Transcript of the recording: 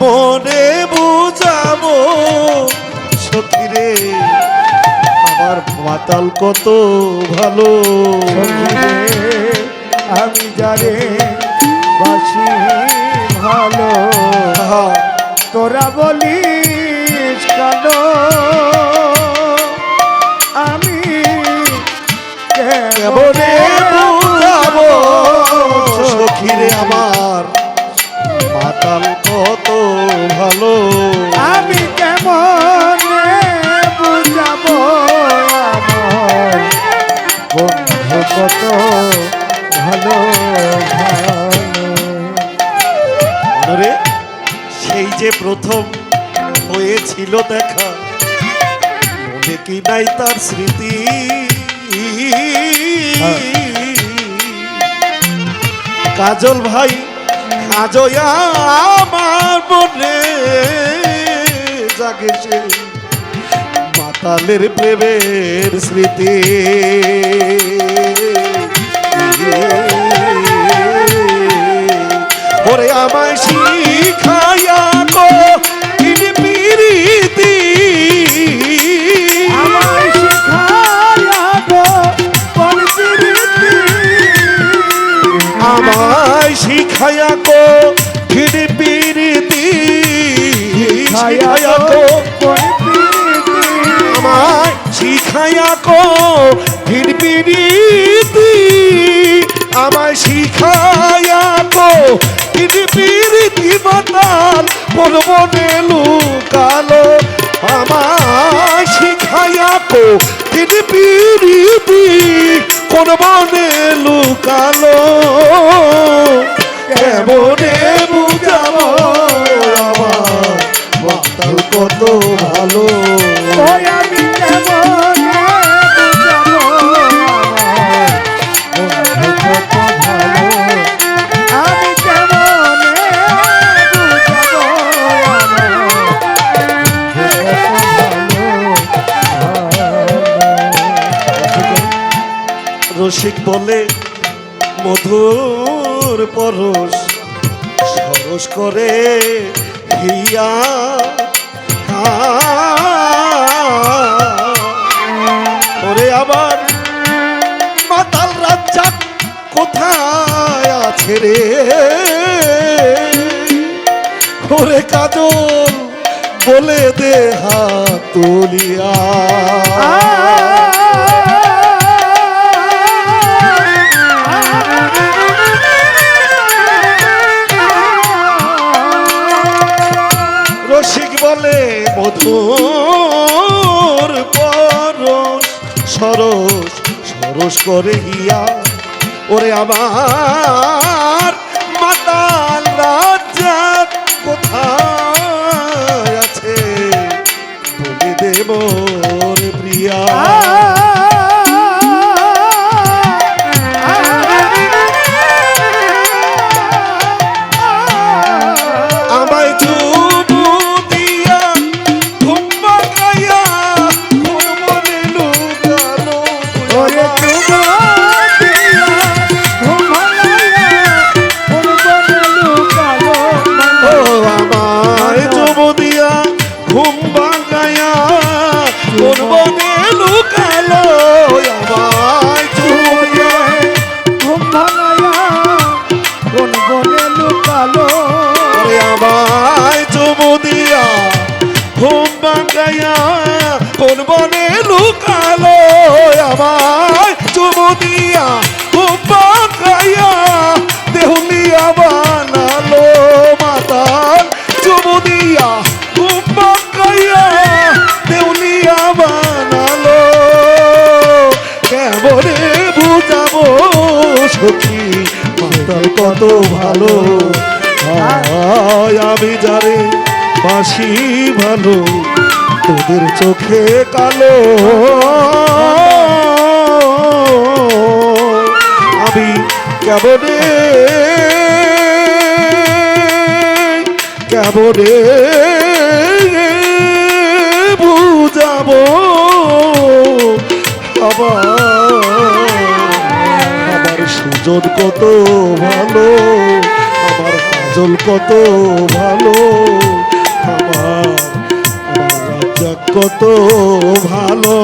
কেমনে বুঝাবো সখী রে আমার মাতাল কত ভালো। আমি যারে বাসি ভালো তোরা বলিস কেন আমি কেমনে বুঝাবো সখী রে আমার মাতাল কত ভালো। আমি কেমনে বুঝাবো আমার বন্ধু কত ভালো রে সেই যে প্রথম হয়েছিল দেখা মনে কি নাই তার স্মৃতি। কাজল ভাই কাজয়া আমার মনে জাগে সে মাতালের প্রেমের স্মৃতি। ওরে আমায় শিখায়া গো পিরিতি আমায় শিখায়া গো পিরিতি আমায় শিখায়া গো পিরিতি শিখায়া গো আমায় শিখায়া গো পিরিতি আমায় শিখায়া গো পিরিতি মাতাল বলবনে লুকালো আমায় শিখায়া গো পিরিতি কোন বনে লুকালো। কেমনে বুঝাবো আমার মাতাল কত ভালো। আমি কেমনে বুঝাবো আমার বন্ধু কত ভালো। আমি কেমনে বুঝাবো আমার রসিক বলে মধুর পরশ সরস করে হিয়া ওরে আবার মাতাল রাজ্জাক কোথায় আছে রে ওরে কাজল বলে দে হাত তুলিয়া। রসিক বলে মধুর পরশ সরস সরস করে হিয়া ওরে আমার মাতাল রাজ্জাক কোথায় আছে বলে দে মোর প্রিয়া। আমায় চুমু দিয়া ঘুম ভাঙাইয়া কোন মনে লুকালো। ওরে চুমু দিয়া ঘুম ভাঙাইয়া কোন বনে লুকালো। ও আমায় চুমু দিয়া ঘুম ভাঙাইয়া কোন বনে লুকালো। আমায় চুমু দিয়া ঘুম ভাঙাইয়া কোন বনে লুকালো। আমায় চুমু দিয়া ঘুম ভাঙাইয়া কোন বনে লুকালো। আমায় চুমু দিয়া ঘুম ভাঙাইয়া দেহুলিয়া বানালো মাতাল চুমু দিয়া ঘুম ভাঙাইয়া দেহুলিয়া বানালো। কেমনে বুঝাবো সখী মাতাল কত ভালো। আমি যারে বাসি ভালো তোদের চোখে কালো। আমি কেমনে কেমনে বুঝাবো আমার সুজন কত ভালো আমার কাজল কত ভালো। যাক কত ভালো